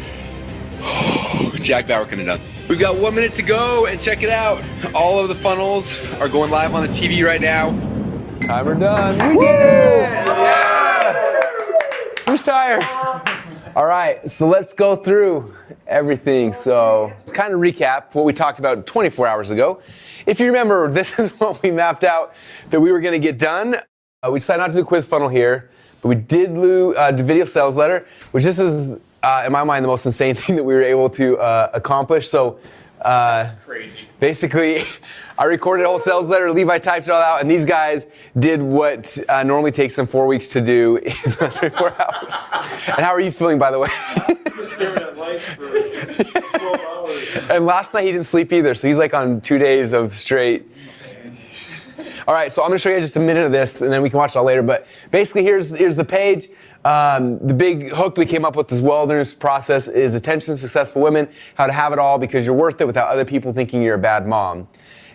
Jack Bauer couldn't have done. We've got 1 minute to go, and check it out. All of the funnels are going live on the TV right now. Timer done. We did it! Yeah! Who's tired? All right, so let's go through everything. So, kind of recap what we talked about 24 hours ago. If you remember, this is what we mapped out that we were going to get done. We decided not to do the quiz funnel here, but we did do video sales letter, which this is, in my mind, the most insane thing that we were able to accomplish. So, Crazy. basically, I recorded a whole sales letter, Levi typed it all out, and these guys did what normally takes them 4 weeks to do in less than 4 hours. And how are you feeling, by the way? Staring at lights for 12 hours. And last night he didn't sleep either, so he's like on 2 days of straight. All right, so I'm gonna show you just a minute of this, and then we can watch it all later. But basically, here's the page. The big hook we came up with this wellness process is attention to successful women, how to have it all because you're worth it without other people thinking you're a bad mom.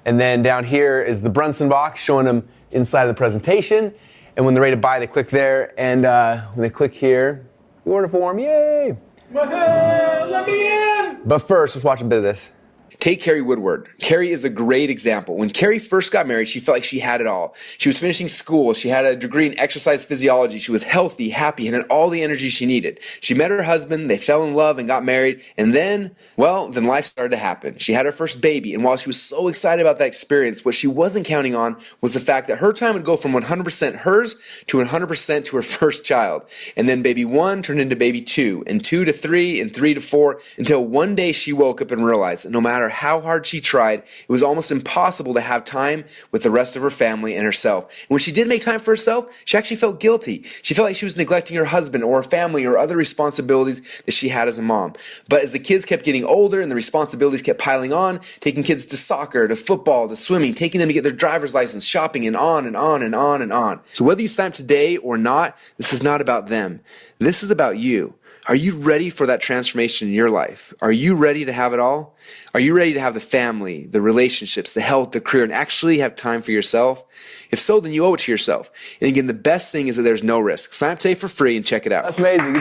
And then down here is the Brunson box showing them inside of the presentation. And when they're ready to buy, they click there, and when they click here, we order form, yay! Let me in! But first, let's watch a bit of this. Take Carrie Woodward. Carrie is a great example. When Carrie first got married, she felt like she had it all. She was finishing school. She had a degree in exercise physiology. She was healthy, happy, and had all the energy she needed. She met her husband. They fell in love and got married. And then life started to happen. She had her first baby. And while she was so excited about that experience, what she wasn't counting on was the fact that her time would go from 100% hers to 100% to her first child. And then baby 1 turned into baby 2, and 2 to 3, and 3 to 4, until one day she woke up and realized that no matter how hard she tried, it was almost impossible to have time with the rest of her family and herself. And when she did make time for herself, she actually felt guilty. She felt like she was neglecting her husband or her family or other responsibilities that she had as a mom. But as the kids kept getting older and the responsibilities kept piling on, taking kids to soccer, to football, to swimming, taking them to get their driver's license, shopping, and on and on and on and on. So whether you sign up today or not, this is not about them. This is about you. Are you ready for that transformation in your life? Are you ready to have it all? Are you ready to have the family, the relationships, the health, the career, and actually have time for yourself? If so, then you owe it to yourself. And again, the best thing is that there's no risk. Sign up today for free and check it out. That's amazing.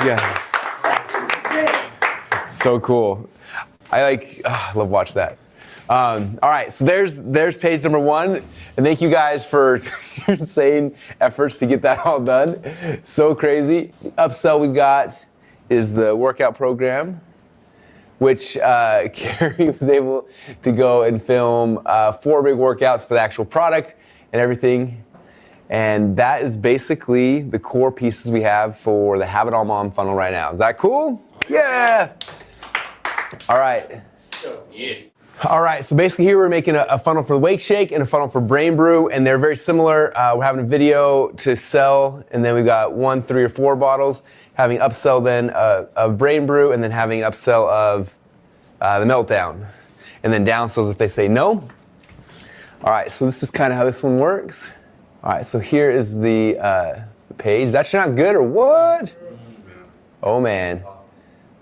Yeah. So cool. I love watching that. All right, so there's page number 1, and thank you guys for your insane efforts to get that all done. So crazy. Upsell we got is the workout program, which Carrie was able to go and film 4 big workouts for the actual product and everything. And that is basically the core pieces we have for the Have It All Mom funnel right now. Is that cool? Yeah. All right. All right, so basically here we're making a funnel for the Wake Shake and a funnel for Brain Brew, and they're very similar. We're having a video to sell, and then we've got 1, 3, or 4 bottles, having upsell then of Brain Brew, and then having an upsell of the Meltdown, and then downsells if they say no. All right, so this is kind of how this one works. All right, so here is the page. That's not good or what? Oh man.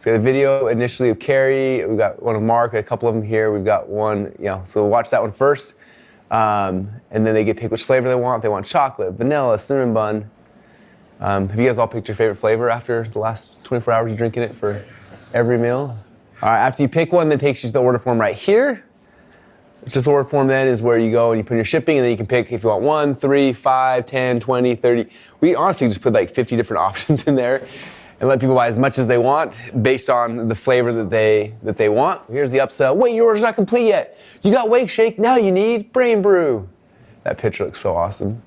So we got a video initially of Carrie, we've got one of Mark, a couple of them here, we've got one, so we'll watch that one first. And then they get to pick which flavor they want. If they want chocolate, vanilla, cinnamon bun. Have you guys all picked your favorite flavor after the last 24 hours of drinking it for every meal? All right, after you pick one, that takes you to the order form right here. It's just the order form then is where you go and you put your shipping, and then you can pick if you want 1, 3, 5, 10, 20, 30. We honestly just put like 50 different options in there. and let people buy as much as they want based on the flavor that they want. Here's the upsell. Wait, your order's not complete yet. You got Wake Shake, now you need Brain Brew. That picture looks so awesome.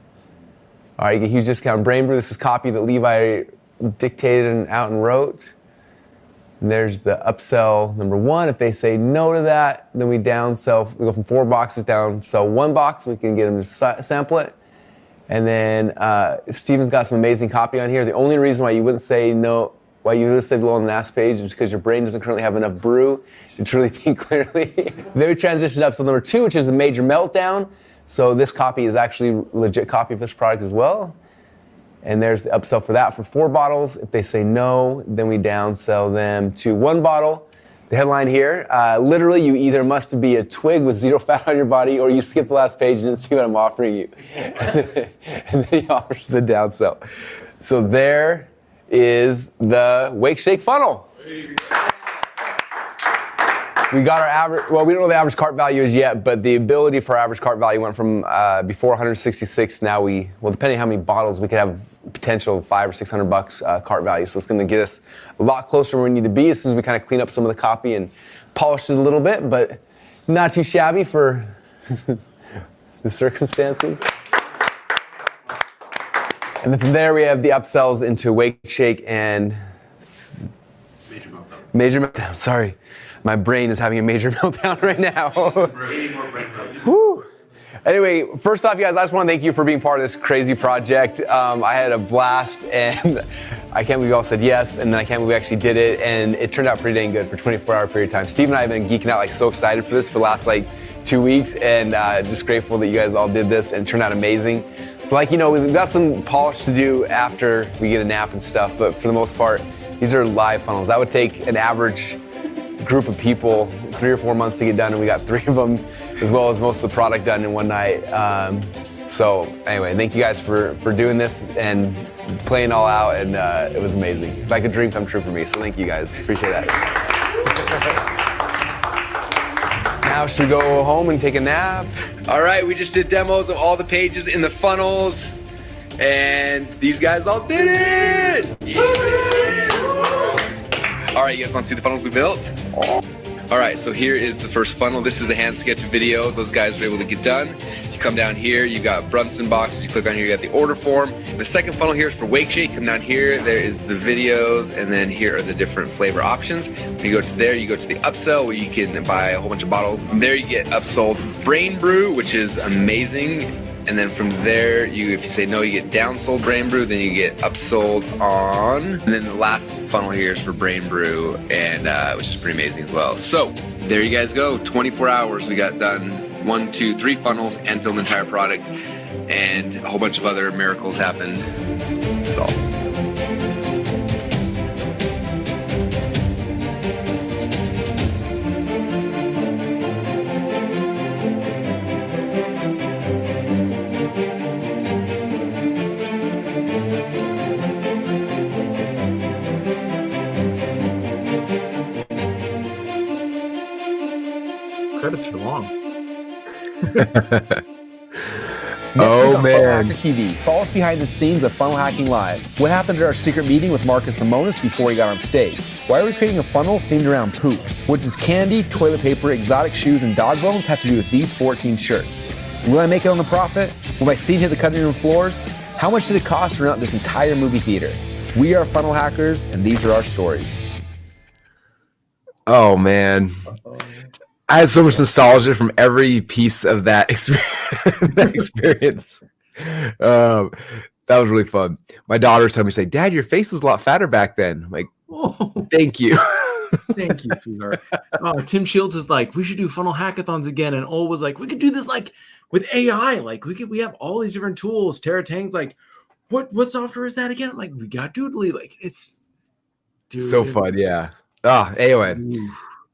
All right, you get a huge discount. Brain Brew, this is copy that Levi dictated and out and wrote. And there's the upsell number 1. If they say no to that, then we downsell. We go from 4 boxes down, sell 1 box. We can get them to sample it. And then Steven's got some amazing copy on here. The only reason why you wouldn't say no, why you would say below on the last page is because your brain doesn't currently have enough brew to truly think clearly. Then we transition to upsell number 2, which is the major meltdown. So this copy is actually a legit copy of this product as well. And there's the upsell for that for 4 bottles. If they say no, then we downsell them to 1 bottle. The headline here, literally you either must be a twig with 0 fat on your body or you skip the last page and didn't see what I'm offering you. And then he offers the downsell. So there is the Wake Shake funnel. We got our average, well, we don't know the average cart value is yet, but the ability for our average cart value went from before 166, now well, depending on how many bottles, we could have potential $500 or $600 cart value. So it's gonna get us a lot closer where we need to be as soon as we kind of clean up some of the copy and polish it a little bit, but not too shabby for the circumstances. And then from there we have the upsells into Wake Shake and Major Meltdown, sorry. My brain is having a major meltdown right now. Whew. Anyway, first off, you guys, I just want to thank you for being part of this crazy project. I had a blast, and I can't believe you all said yes, and then I can't believe we actually did it, and it turned out pretty dang good for a 24-hour period of time. Steve and I have been geeking out, like, so excited for this for the last, 2 weeks, and just grateful that you guys all did this, and it turned out amazing. So, we've got some polish to do after we get a nap and stuff, but for the most part, these are live funnels. That would take an average group of people 3 or 4 months to get done, and we got 3 of them, as well as most of the product done in one night. So anyway, thank you guys for doing this and playing all out, and it was amazing. Like a dream come true for me, so thank you guys, appreciate that. Now should we go home and take a nap? All right, we just did demos of all the pages in the funnels, and these guys all did it! Yeah. All right, you guys want to see the funnels we built? All right, so here is the first funnel. This is the hand sketch video those guys were able to get done. You come down here, you got Brunson boxes. You click on here, you got the order form. The second funnel here is for Wake Shake. Come down here, there is the videos, and then here are the different flavor options. When you go to there, you go to the upsell where you can buy a whole bunch of bottles. From there, you get upsold Brain Brew, which is amazing. And then from there, if you say no, you get downsold Brain Brew, then you get upsold on. And then the last funnel here is for Brain Brew, and which is pretty amazing as well. So there you guys go, 24 hours. We got done 1, 2, 3 funnels and filmed the entire product, and a whole bunch of other miracles happened. So. Credits are long. Oh man. Funnel Hacker TV. Follow us behind the scenes of Funnel Hacking Live. What happened at our secret meeting with Marcus Amonis before he got on stage? Why are we creating a funnel themed around poop? What does candy, toilet paper, exotic shoes, and dog bones have to do with these 14 shirts? Will I make it on the profit? Will my scene hit the cutting room floors? How much did it cost to rent out this entire movie theater? We are Funnel Hackers, and these are our stories. Oh man. I had so much nostalgia from every piece of that experience. That was really fun. My daughter's telling me, say, "Dad, your face was a lot fatter back then." I'm like, oh, thank you. Thank you, sweetheart. Tim Shields is like, we should do funnel hackathons again. And Ol was like, we could do this with AI. We have all these different tools. Tara Tang's like, what software is that again? I'm like, we got Doodly. It's so fun, yeah. Anyway.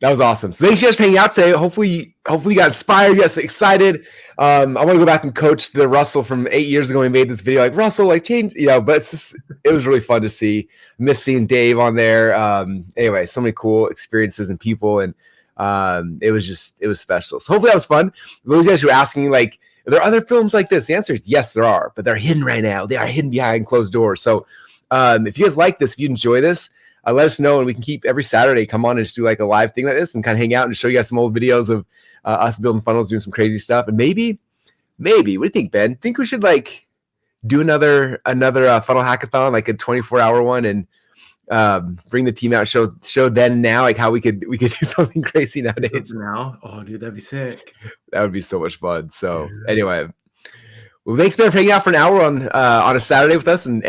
That was awesome. So thanks you guys for hanging out today. Hopefully you got inspired, you got excited. I want to go back and coach the Russell from 8 years ago when we made this video. Like, Russell, change, but it was really fun to see. Miss seeing Dave on there. Anyway, so many cool experiences and people, and it was special. So hopefully that was fun. Those guys who are asking, are there other films like this? The answer is yes, there are, but they're hidden right now. They are hidden behind closed doors. So If you guys like this, if you enjoy this, let us know, and we can keep every Saturday come on and just do like a live thing like this and kind of hang out and show you guys some old videos of us building funnels, doing some crazy stuff. And maybe, what do you think, Ben? Think we should like do another funnel hackathon, like a 24-hour one, and bring the team out, show then and now, like how we could do something crazy nowadays. Now, oh dude, that'd be sick. That would be so much fun. So anyway, well, thanks, Ben, for hanging out for an hour on a Saturday with us and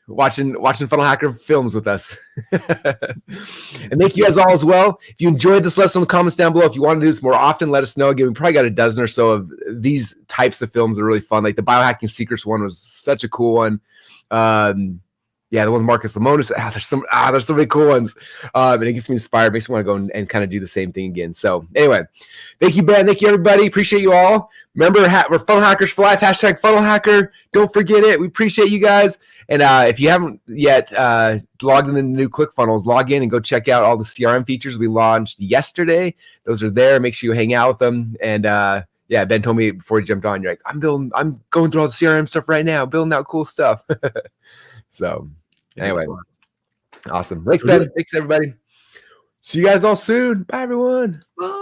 watching Funnel Hacker films with us. And thank you guys all as well. If you enjoyed this lesson in the comments down below, if you want to do this more often, let us know. Again, we probably got a dozen or so of these types of films that are really fun. Like the biohacking secrets one was such a cool one. Yeah, the one with Marcus Lemonis. There's so many cool ones. And it gets me inspired, makes me want to go and kind of do the same thing again. So anyway, thank you, Ben. Thank you, everybody. Appreciate you all. Remember, we're Funnel Hackers for Life, # Funnel Hacker. Don't forget it. We appreciate you guys. And if you haven't yet logged in the new ClickFunnels, log in and go check out all the CRM features we launched yesterday. Those are there. Make sure you hang out with them. And yeah, Ben told me before he jumped on, you're like, I'm going through all the CRM stuff right now, building out cool stuff. So anyway, awesome. Thanks, Ben. Thanks, everybody. See you guys all soon. Bye, everyone. Bye.